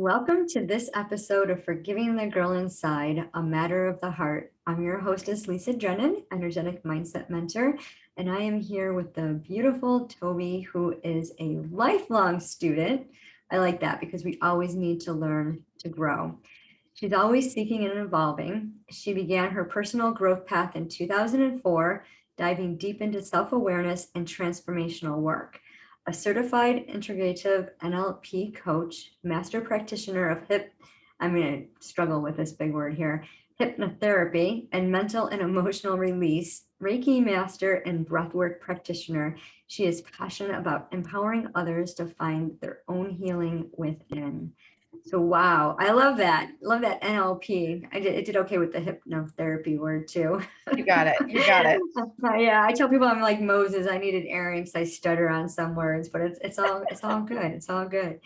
Welcome to this episode of Forgiving the Girl Inside, a Matter of the Heart. I'm your hostess, Lisa Drennon, energetic mindset mentor, and I am here with the beautiful Tobey, who is a lifelong student. I like that because we always need to learn to grow. She's always seeking and evolving. She began her personal growth path in 2004, diving deep into self-awareness and transformational work. A certified integrative NLP coach, master practitioner of I'm going to struggle with this big word here, hypnotherapy and mental and emotional release, Reiki Master and breathwork practitioner. She is passionate about empowering others to find their own healing within. So, wow, I love that. Love that NLP. I did okay with the hypnotherapy word too. You got it. You got it. Yeah, I tell people I'm like Moses. I needed Aaron because I stutter on some words, but it's all good. It's all good.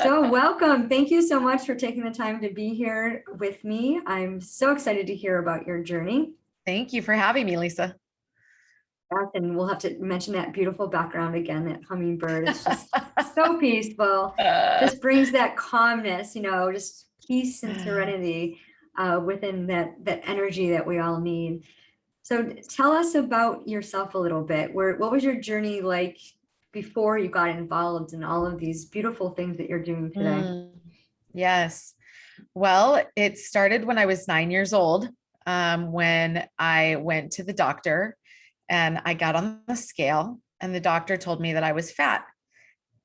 So welcome. Thank you so much for taking the time to be here with me. I'm so excited to hear about your journey. Thank you for having me, Lisa. And we'll have to mention that beautiful background again, that hummingbird. It's just so peaceful. Just brings that calmness, just peace and serenity within that energy that we all need. So tell us about yourself a little bit. What was your journey like before you got involved in all of these beautiful things that you're doing today? Yes. Well, it started when I was 9 years old, when I went to the doctor and I got on the scale and the doctor told me that I was fat.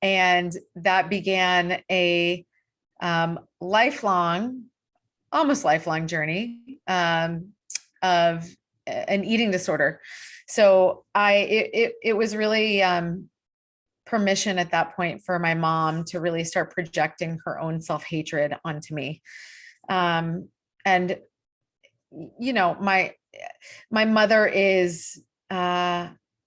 And that began a almost lifelong journey of an eating disorder. So it was really permission at that point for my mom to really start projecting her own self-hatred onto me. And my mother is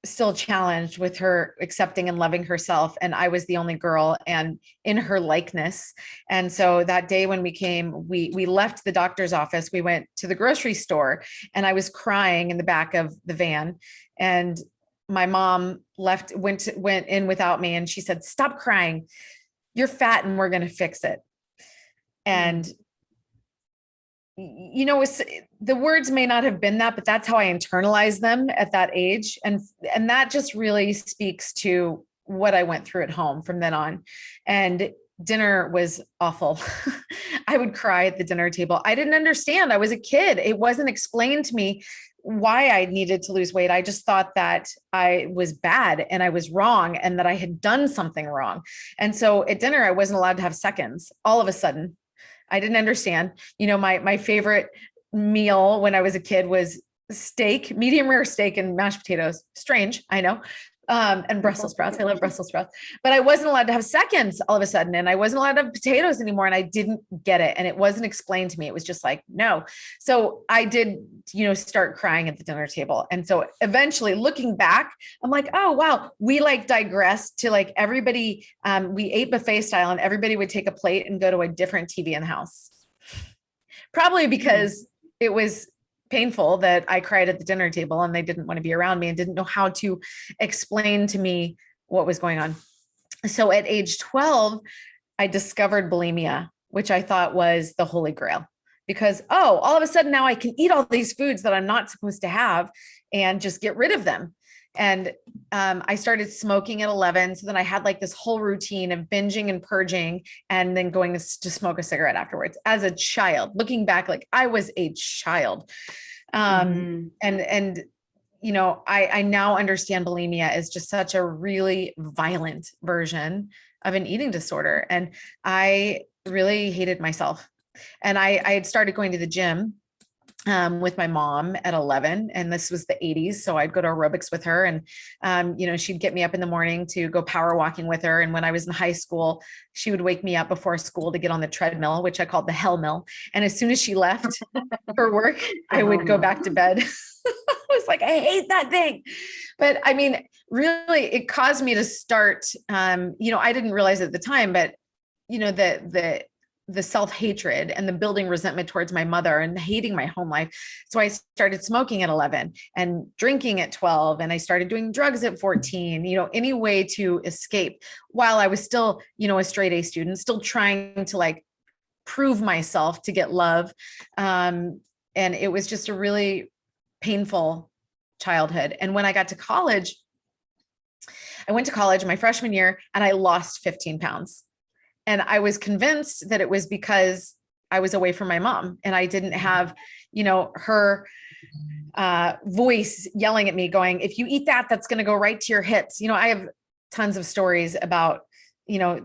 still challenged with her accepting and loving herself. And I was the only girl and in her likeness. And so that day when we left the doctor's office, we went to the grocery store and I was crying in the back of the van. And my mom went in without me. And she said, "Stop crying. You're fat and we're going to fix it." And the words may not have been that, but that's how I internalized them at that age. And that just really speaks to what I went through at home from then on. And dinner was awful. I would cry at the dinner table. I didn't understand. I was a kid. It wasn't explained to me why I needed to lose weight. I just thought that I was bad and I was wrong and that I had done something wrong. And so at dinner, I wasn't allowed to have seconds. All of a sudden, I didn't understand. My favorite meal when I was a kid was steak, medium rare steak and mashed potatoes. Strange, I know. And Brussels sprouts. I love Brussels sprouts, but I wasn't allowed to have seconds all of a sudden. And I wasn't allowed to have potatoes anymore. And I didn't get it. And it wasn't explained to me. It was just like, no. So I did, start crying at the dinner table. And so eventually looking back, I'm like, oh, wow, we digressed to everybody. We ate buffet style and everybody would take a plate and go to a different TV in the house. Probably because it was painful that I cried at the dinner table and they didn't want to be around me and didn't know how to explain to me what was going on. So at age 12, I discovered bulimia, which I thought was the holy grail because, all of a sudden now I can eat all these foods that I'm not supposed to have and just get rid of them. And I started smoking at 11. So then I had this whole routine of binging and purging and then going to smoke a cigarette afterwards as a child. Looking back, I was a child. I now understand bulimia as just such a really violent version of an eating disorder. And I really hated myself. And I had started going to the gym with my mom at 11, and this was the 80s. So I'd go to aerobics with her and, she'd get me up in the morning to go power walking with her. And when I was in high school, she would wake me up before school to get on the treadmill, which I called the hell mill. And as soon as she left for work, I would go back to bed. I was like, I hate that thing. But I mean, really, it caused me to start, I didn't realize at the time, but the self-hatred and the building resentment towards my mother and hating my home life. So I started smoking at 11 and drinking at 12. And I started doing drugs at 14, any way to escape while I was still, a straight A student, still trying to prove myself to get love. And it was just a really painful childhood. And when I got to college, I went to college my freshman year and I lost 15 pounds. And I was convinced that it was because I was away from my mom and I didn't have, her voice yelling at me going, if you eat that, that's going to go right to your hips. I have tons of stories about,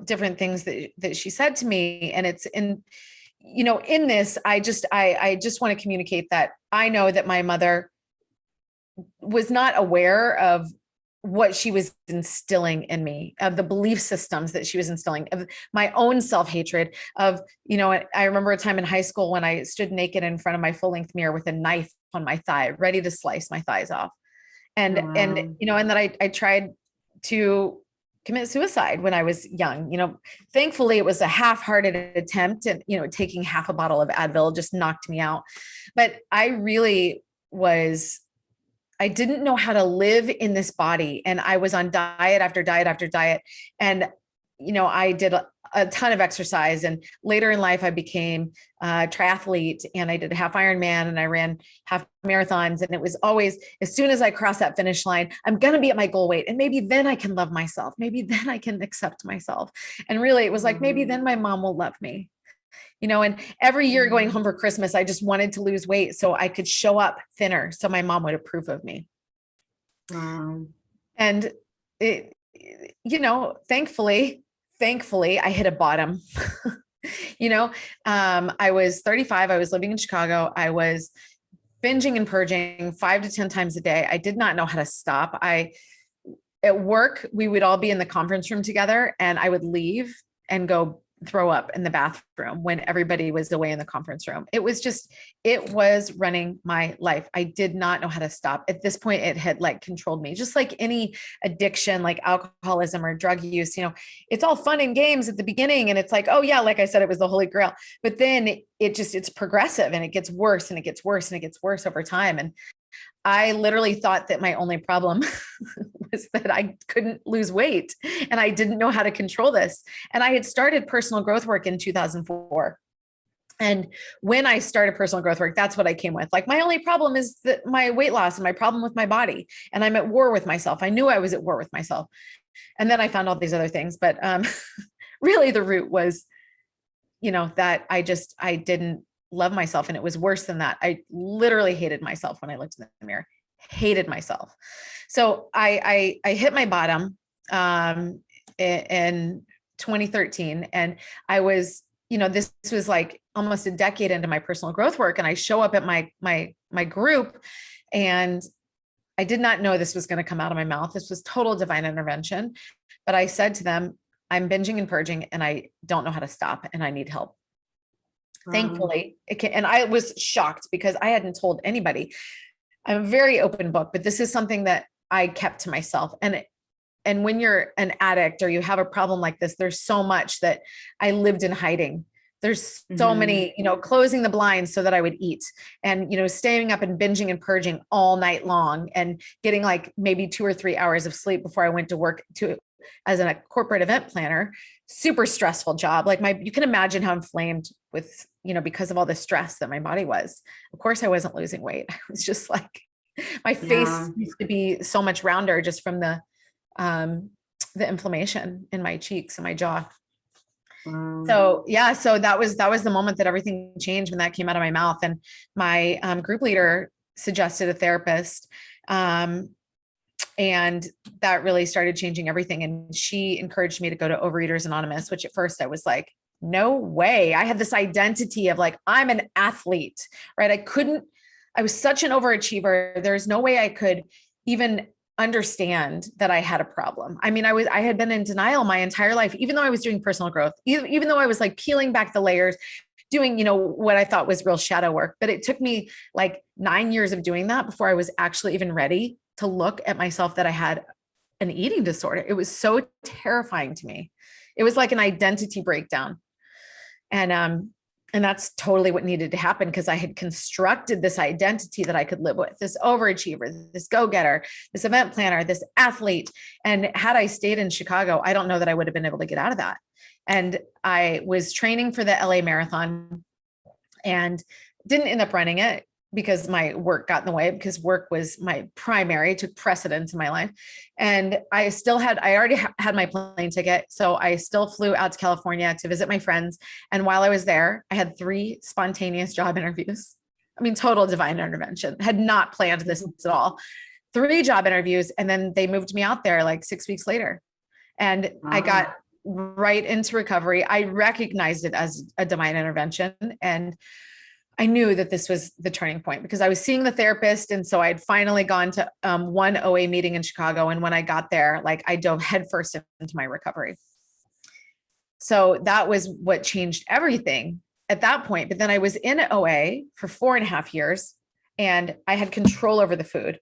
different things that she said to me. And it's in this, I just want to communicate that I know that my mother was not aware of what she was instilling in me, of the belief systems that she was instilling, of my own self-hatred, of, I remember a time in high school when I stood naked in front of my full-length mirror with a knife on my thigh, ready to slice my thighs off. And, Wow. and then I tried to commit suicide when I was young. Thankfully it was a half-hearted attempt, and, taking half a bottle of Advil just knocked me out. But I really I didn't know how to live in this body. And I was on diet after diet after diet. And, I did a ton of exercise. And later in life, I became a triathlete, and I did a half Ironman, and I ran half marathons. And it was always, as soon as I cross that finish line, I'm going to be at my goal weight. And maybe then I can love myself. Maybe then I can accept myself. And really, it was like, maybe then my mom will love me. And every year going home for Christmas, I just wanted to lose weight so I could show up thinner, so my mom would approve of me. Wow. And it, thankfully I hit a bottom. I was 35. I was living in Chicago. I was binging and purging 5 to 10 times a day. I did not know how to stop. At work, we would all be in the conference room together, and I would leave and go throw up in the bathroom when everybody was away in the conference room. It was running my life. I did not know how to stop. At this point, it had controlled me, just like any addiction, like alcoholism or drug use. It's all fun and games at the beginning. And it's like, oh yeah, like I said, it was the Holy Grail, but then it's progressive, and it gets worse and it gets worse and it gets worse over time. And I literally thought that my only problem was that I couldn't lose weight, and I didn't know how to control this. And I had started personal growth work in 2004. And when I started personal growth work, that's what I came with. My only problem is that my weight loss and my problem with my body, and I'm at war with myself. I knew I was at war with myself. And then I found all these other things, but really the root was, that I didn't love myself. And it was worse than that. I literally hated myself when I looked in the mirror, hated myself. So I hit my bottom in 2013. And I was, this was almost a decade into my personal growth work. And I show up at my group, and I did not know this was going to come out of my mouth. This was total divine intervention. But I said to them, I'm binging and purging, and I don't know how to stop, and I need help. Thankfully, and I was shocked because I hadn't told anybody. I'm a very open book, but this is something that I kept to myself. And when you're an addict or you have a problem like this, there's so much that I lived in hiding. There's so many, closing the blinds so that I would eat, and, staying up and binging and purging all night long, and getting maybe 2 or 3 hours of sleep before I went to work as a corporate event planner. Super stressful job. You can imagine how inflamed with, because of all the stress that my body was. Of course, I wasn't losing weight. I was just my face used to be so much rounder just from the inflammation in my cheeks and my jaw. Wow. So yeah, so that was the moment that everything changed, when that came out of my mouth. And my group leader suggested a therapist. And that really started changing everything. And she encouraged me to go to Overeaters Anonymous, which at first I was like, no way. I had this identity of I'm an athlete, right? I was such an overachiever. There's no way I could even understand that I had a problem. I mean, I had been in denial my entire life, even though I was doing personal growth, even though I was peeling back the layers, doing, what I thought was real shadow work. But it took me 9 years of doing that before I was actually even ready to look at myself that I had an eating disorder. It was so terrifying to me. It was like an identity breakdown. And And that's totally what needed to happen, because I had constructed this identity that I could live with, this overachiever, this go-getter, this event planner, this athlete. And had I stayed in Chicago, I don't know that I would have been able to get out of that. And I was training for the LA Marathon and didn't end up running it because my work got in the way, because work was my primary, took precedence in my life. And I already had my plane ticket. So I still flew out to California to visit my friends. And while I was there, I had 3 spontaneous job interviews. I mean, total divine intervention. Had not planned this at all. 3 job interviews. And then they moved me out there like 6 weeks later. And I got right into recovery. I recognized it as a divine intervention. And I knew that this was the turning point, because I was seeing the therapist. And so I'd finally gone to one OA meeting in Chicago. And when I got there, like, I dove headfirst into my recovery. So that was what changed everything at that point. But then I was in OA for 4.5 years, and I had control over the food.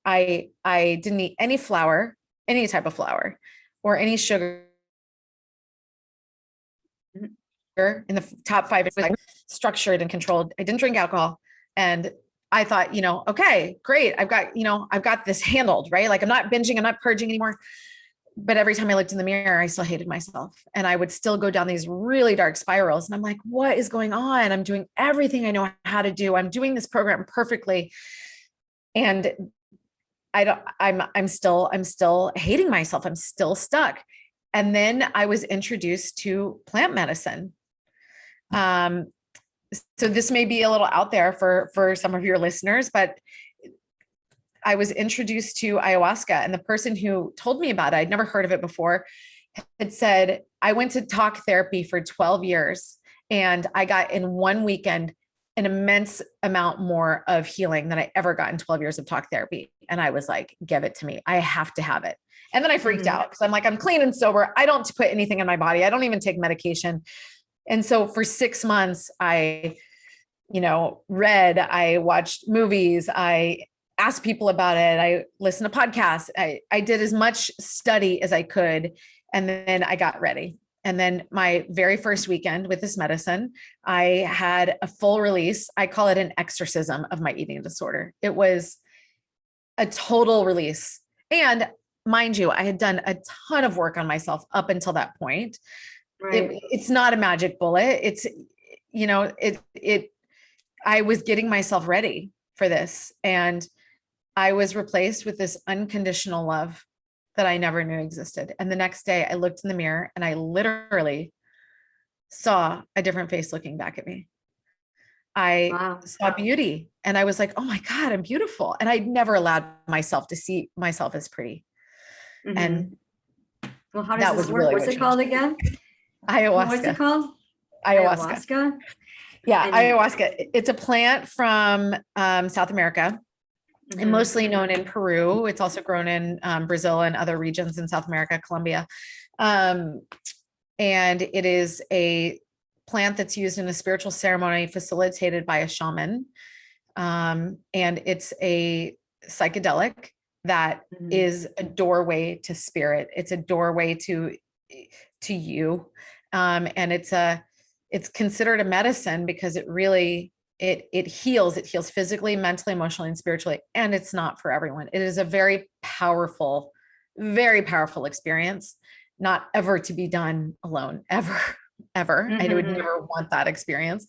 I didn't eat any flour, any type of flour, or any sugar. In the top 5, it was like structured and controlled. I didn't drink alcohol. And I thought, okay, great. I've got this handled, right? Like, I'm not binging, I'm not purging anymore. But every time I looked in the mirror, I still hated myself. And I would still go down these really dark spirals. And I'm like, what is going on? I'm doing everything I know how to do. I'm doing this program perfectly. And I'm still hating myself. I'm still stuck. And then I was introduced to plant medicine. So this may be a little out there for some of your listeners, but I was introduced to ayahuasca, and the person who told me about it, I'd never heard of it before, had said, I went to talk therapy for 12 years and I got in one weekend an immense amount more of healing than I ever got in 12 years of talk therapy. And I was like, give it to me. I have to have it. And then I freaked out, because I'm like, I'm clean and sober. I don't put anything in my body. I don't even take medication. And so for 6 months, I read, I watched movies, I asked people about it, I listened to podcasts, I did as much study as I could. And then I got ready. And then my very first weekend with this medicine, I had a full release. I call it an exorcism of my eating disorder. It was a total release. And mind you, I had done a ton of work on myself up until that point. Right. It's not a magic bullet. It's, I was getting myself ready for this. And I was replaced with this unconditional love that I never knew existed. And the next day I looked in the mirror and I literally saw a different face looking back at me. I saw beauty, and I was like, oh my God, I'm beautiful. And I'd never allowed myself to see myself as pretty. And well, how does this work? Really What's it called again? Ayahuasca. What's it called? Ayahuasca. Yeah. And ayahuasca. It's a plant from South America, and mostly known in Peru. It's also grown in Brazil and other regions in South America, Colombia. And it is a plant that's used in a spiritual ceremony facilitated by a shaman. And it's a psychedelic that is a doorway to spirit. It's a doorway to you. And it's considered a medicine because it really, it heals physically, mentally, emotionally, and spiritually. And it's not for everyone. It is a very powerful experience, not ever to be done alone, ever. I would never want that experience.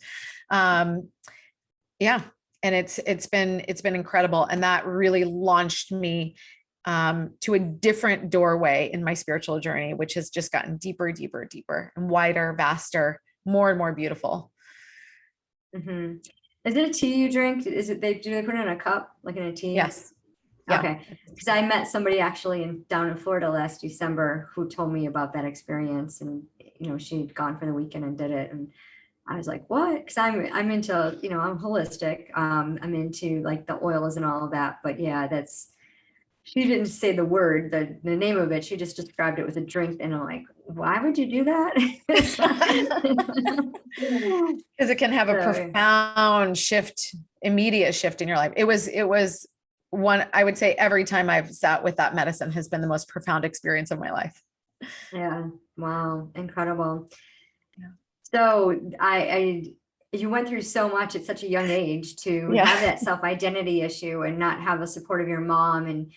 Yeah. And it's been incredible. And that really launched me to a different doorway in my spiritual journey, which has just gotten deeper, and wider, vaster, more and more beautiful. Is it a tea you drink? Do they put it in a cup, like in a tea? Yes. Yeah. Okay. Because I met somebody actually down in Florida last December who told me about that experience, and she'd gone for the weekend and did it, and I was like, what? Because I'm into, I'm holistic. I'm into like the oils and all of that. But yeah, she didn't say the word, the name of it. She just described it with a drink. And I'm like, why would you do that? Because it can have a profound shift, immediate shift in your life. It was one, I would say every time I've sat with that medicine has been the most profound experience of my life. Yeah. Wow. Incredible. Yeah. So you went through so much at such a young age to Yeah. have that self-identity issue and not have the support of your mom. And,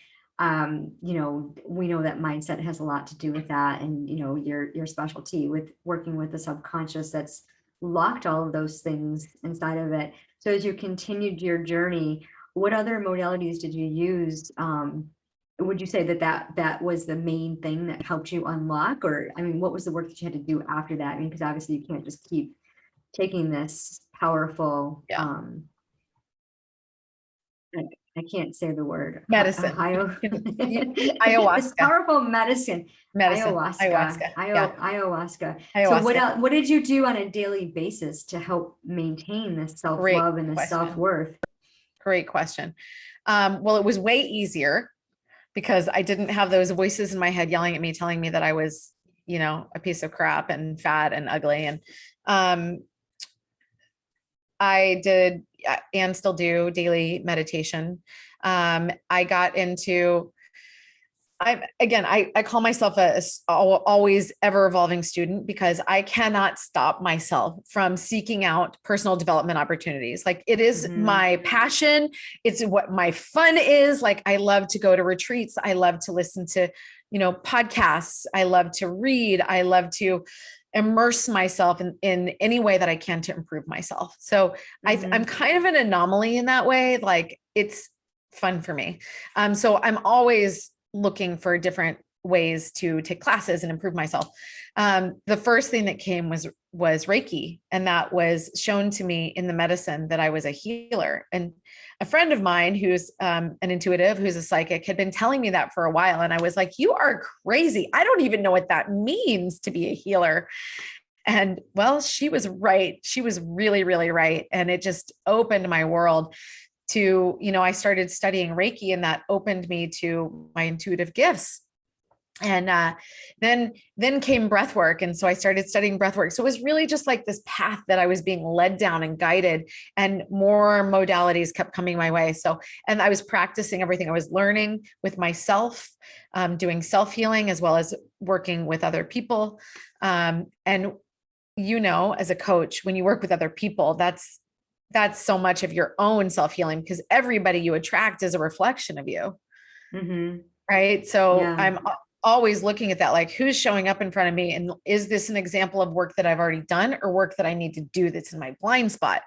we know that mindset has a lot to do with that. And, your specialty with working with the subconscious that's locked all of those things inside of it. So as you continued your journey, what other modalities did you use? Would you say that was the main thing that helped you unlock, or, what was the work that you had to do after that? Because obviously you can't just keep taking this powerful, Yeah. I can't say the word, Medicine. this Ayahuasca. powerful medicine, Medicine. ayahuasca, Ayahuasca. Yeah. ayahuasca. So Ayahuasca. what did you do on a daily basis to help maintain this Great self-love and this question. self-worth? Great question. Well, it was way easier because I didn't have those voices in my head yelling at me, telling me that I was, a piece of crap and fat and ugly. And I did and still do daily meditation. I got into, I call myself a always ever evolving student because I cannot stop myself from seeking out personal development opportunities. Like it is my passion. It's what my fun is. Like I love to go to retreats. I love to listen to, podcasts. I love to read. I love to immerse myself in any way that I can to improve myself. So I'm kind of an anomaly in that way. Like it's fun for me. So I'm always looking for different ways to take classes and improve myself. The first thing that came was Reiki. And that was shown to me in the medicine that I was a healer. And a friend of mine who's an intuitive, who's a psychic, had been telling me that for a while. And I was like, you are crazy. I don't even know what that means to be a healer. And well, she was right. She was really, really right. And it just opened my world to, I started studying Reiki, and that opened me to my intuitive gifts. And then came breath work. And so I started studying breath work. So it was really just like this path that I was being led down and guided, and more modalities kept coming my way. So, and I was practicing everything I was learning with myself, doing self-healing as well as working with other people. And as a coach, when you work with other people, that's so much of your own self-healing, because everybody you attract is a reflection of you. Right. So I'm always looking at that, like who's showing up in front of me, and is this an example of work that I've already done or work that I need to do that's in my blind spot?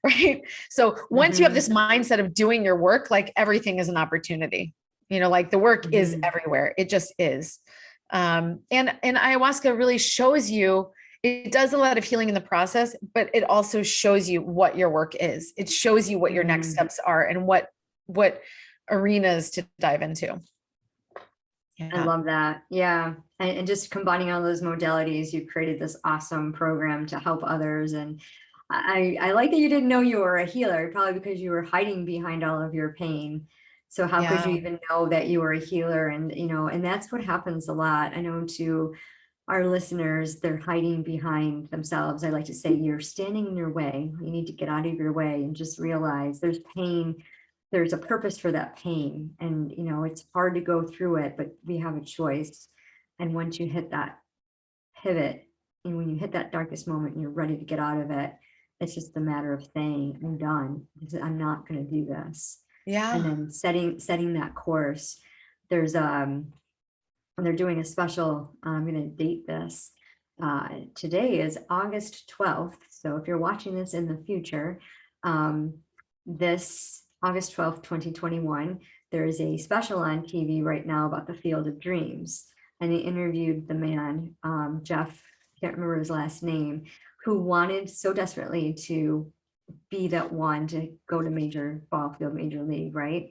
Right. So once you have this mindset of doing your work, like everything is an opportunity, like the work is everywhere. It just is. And ayahuasca really shows you, it does a lot of healing in the process, but it also shows you what your work is. It shows you what your next steps are and what arenas to dive into. Yeah. I love that. Yeah. And just combining all those modalities, you created this awesome program to help others. And I like that you didn't know you were a healer, probably because you were hiding behind all of your pain. So how could you even know that you were a healer? And, and that's what happens a lot. I know to our listeners, they're hiding behind themselves. I like to say, you're standing in your way. You need to get out of your way and just realize there's pain. There's a purpose for that pain. And, it's hard to go through it, but we have a choice. And once you hit that pivot, and when you hit that darkest moment and you're ready to get out of it, it's just a matter of saying, I'm done. I'm not going to do this. Yeah. And then setting that course. There's they're doing a special, I'm going to date this. Today is August 12th. So if you're watching this in the future, this August 12th, 2021, there is a special on TV right now about the field of dreams. And they interviewed the man, Jeff, can't remember his last name, who wanted so desperately to be that one to go to major league, right?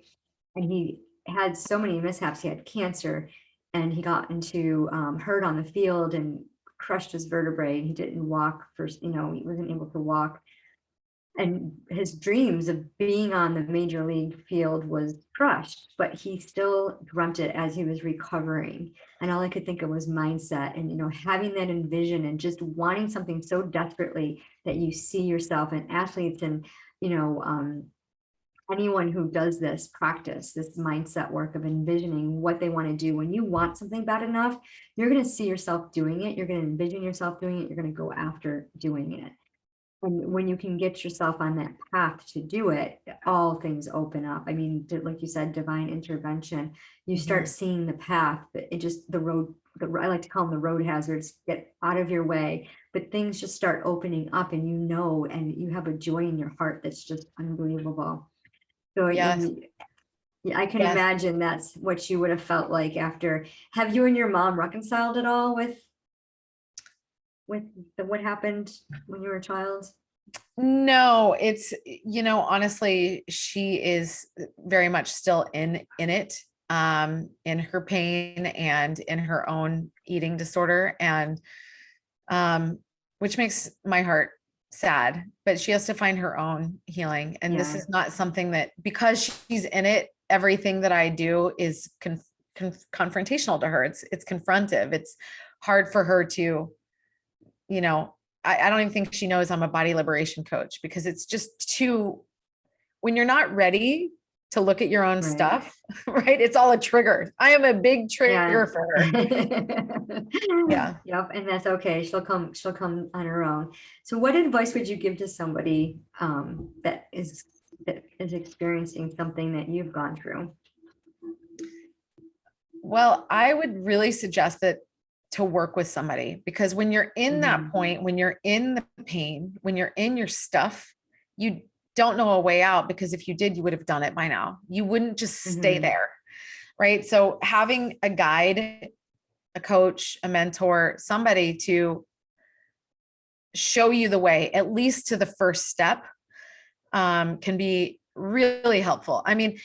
And he had so many mishaps. He had cancer, and he got into hurt on the field and crushed his vertebrae. He didn't walk he wasn't able to walk. And his dreams of being on the major league field was crushed, but he still dreamt it as he was recovering. And all I could think of was mindset and, having that envision and just wanting something so desperately that you see yourself. And athletes and, anyone who does this practice, this mindset work of envisioning what they want to do. When you want something bad enough, you're going to see yourself doing it. You're going to envision yourself doing it. You're going to go after doing it. And when you can get yourself on that path to do it, all things open up. I mean, like you said, divine intervention, you start seeing the path, but it just, the road, I like to call them the road hazards, get out of your way, but things just start opening up, and and you have a joy in your heart that's just unbelievable. So Yes. I can Yes. imagine that's what you would have felt like after. Have you and your mom reconciled at all with what happened when you were a child? No, it's, honestly, she is very much still in it, in her pain and in her own eating disorder. And, which makes my heart sad, but she has to find her own healing. And this Yeah. is not something that, because she's in it, everything that I do is confrontational to her. It's confrontive. It's hard for her to, you know, I don't even think she knows I'm a body liberation coach, because it's just too, when you're not ready to look at your own Right. stuff, right? It's all a trigger. I am a big Yeah. trigger for her. Yeah. Yep. And that's okay. She'll come on her own. So what advice would you give to somebody that is experiencing something that you've gone through? Well, I would really suggest that to work with somebody, because when you're in that point, when you're in the pain, when you're in your stuff, you don't know a way out, because if you did, you would have done it by now. You wouldn't just stay there. Right. So having a guide, a coach, a mentor, somebody to show you the way, at least to the first step, can be really helpful. I mean,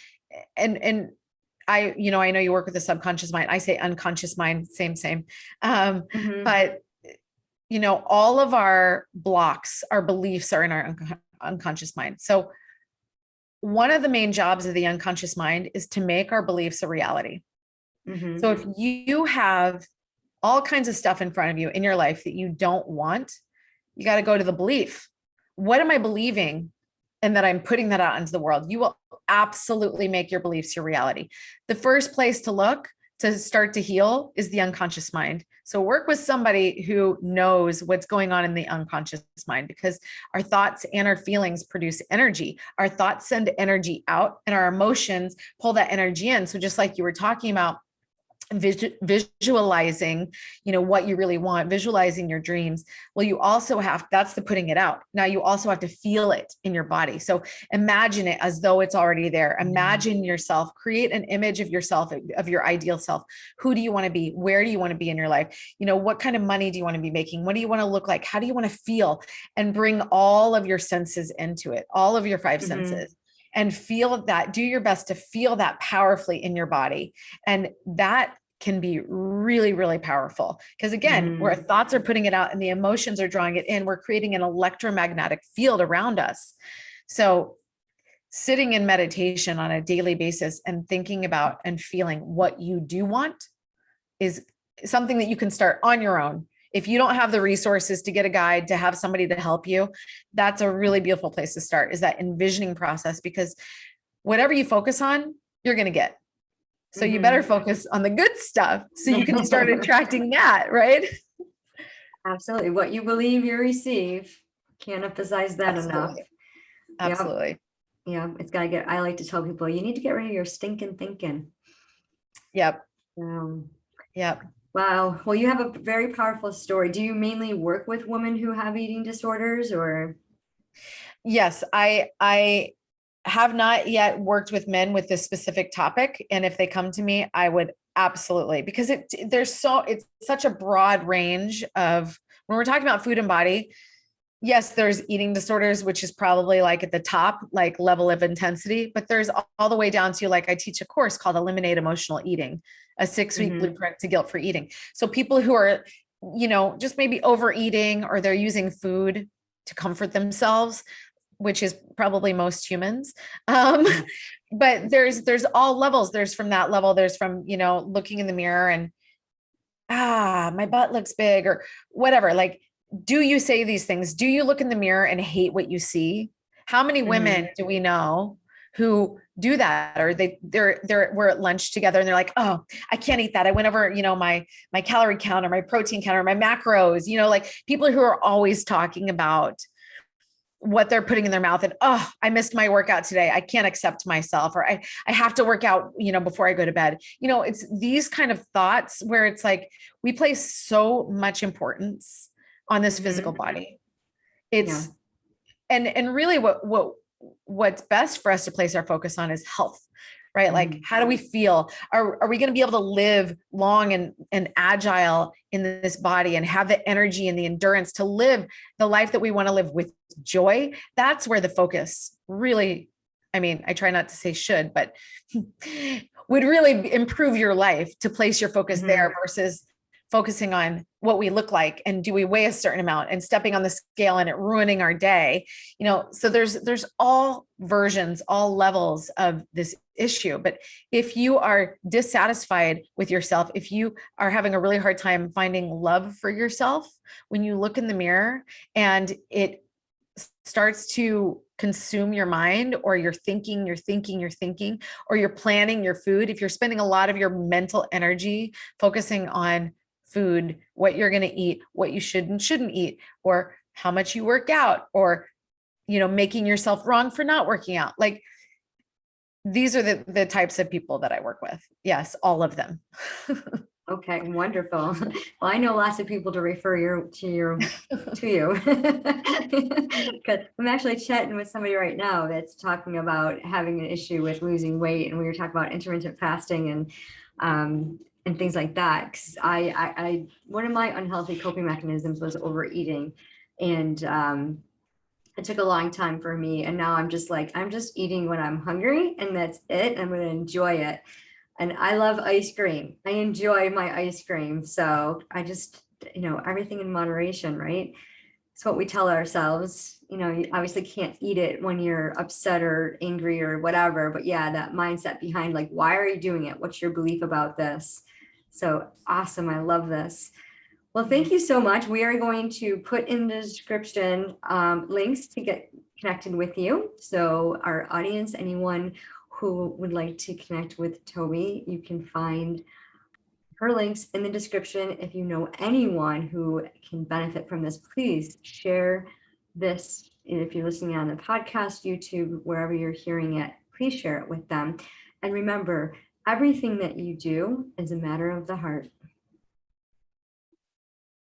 and I know you work with the subconscious mind. I say unconscious mind, same. But all of our blocks, our beliefs are in our unconscious mind. So one of the main jobs of the unconscious mind is to make our beliefs a reality. So if you have all kinds of stuff in front of you in your life that you don't want, you got to go to the belief. What am I believing? And that I'm putting that out into the world. You will absolutely make your beliefs your reality. The first place to look to start to heal is the unconscious mind. So work with somebody who knows what's going on in the unconscious mind, because our thoughts and our feelings produce energy. Our thoughts send energy out, and our emotions pull that energy in. So just like you were talking about, visualizing, what you really want, visualizing your dreams. Well, you also that's the putting it out. Now you also have to feel it in your body. So imagine it as though it's already there. Imagine yourself, create an image of yourself, of your ideal self. Who do you want to be? Where do you want to be in your life? What kind of money do you want to be making? What do you want to look like? How do you want to feel? And bring all of your senses into it, all of your five senses. And feel that, do your best to feel that powerfully in your body. And that can be really, really powerful, because again, where thoughts are putting it out and the emotions are drawing it in, we're creating an electromagnetic field around us. So sitting in meditation on a daily basis and thinking about and feeling what you do want is something that you can start on your own. If you don't have the resources to get a guide, to have somebody to help you, that's a really beautiful place to start, is that envisioning process, because whatever you focus on, you're going to get. So you better focus on the good stuff so you can start attracting that, right? Absolutely. What you believe, you receive. Can't emphasize that enough. Absolutely. Yeah. It's got to I like to tell people, you need to get rid of your stinking thinking. Yep. Yep. Wow. Well, you have a very powerful story. Do you mainly work with women who have eating disorders, or? Yes, I have not yet worked with men with this specific topic. And if they come to me, I would absolutely, because it's such a broad range of, when we're talking about food and body, yes, there's eating disorders, which is probably like at the top, like level of intensity, but there's all the way down to, like, I teach a course called Eliminate Emotional Eating, a 6-week blueprint to guilt-free eating. So people who are, just maybe overeating, or they're using food to comfort themselves, which is probably most humans. But there's all levels. There's from that level, there's from, looking in the mirror and, my butt looks big, or whatever. Like, do you say these things? Do you look in the mirror and hate what you see? How many women do we know who do that? Or we're at lunch together and they're like, oh, I can't eat that. I went over, my calorie count, or my protein count, or my macros, like people who are always talking about what they're putting in their mouth, and, oh, I missed my workout today, I can't accept myself, or I have to work out, before I go to bed. It's these kind of thoughts where it's like we place so much importance on this physical body. It's and really what's best for us to place our focus on is health, right? Like, how do we feel? Are we going to be able to live long and agile in this body and have the energy and the endurance to live the life that we want to live with joy? That's where the focus really, I try not to say should, but would really improve your life to place your focus there versus focusing on what we look like and do we weigh a certain amount and stepping on the scale and it ruining our day. So there's all versions, all levels of this issue. But if you are dissatisfied with yourself, if you are having a really hard time finding love for yourself, when you look in the mirror and it starts to consume your mind, or you're thinking, or you're planning your food, if you're spending a lot of your mental energy focusing on food, what you're going to eat, what you should and shouldn't eat, or how much you work out, or, making yourself wrong for not working out. Like, these are the types of people that I work with. Yes, all of them. Okay, wonderful. Well, I know lots of people to refer to you. Because I'm actually chatting with somebody right now that's talking about having an issue with losing weight, and we were talking about intermittent fasting and things like that. 'Cause I one of my unhealthy coping mechanisms was overeating, and it took a long time for me. And now I'm just eating when I'm hungry, and that's it. I'm going to enjoy it. And I love ice cream. I enjoy my ice cream. So I just, everything in moderation, right? It's what we tell ourselves. You obviously can't eat it when you're upset or angry or whatever. But yeah, that mindset behind, like, why are you doing it? What's your belief about this? So awesome. I love this. Well, thank you so much. We are going to put in the description links to get connected with you. So our audience, anyone who would like to connect with Tobey, you can find her links in the description. If you know anyone who can benefit from this, please share this. And if you're listening on the podcast, YouTube, wherever you're hearing it, please share it with them. And remember, everything that you do is a matter of the heart.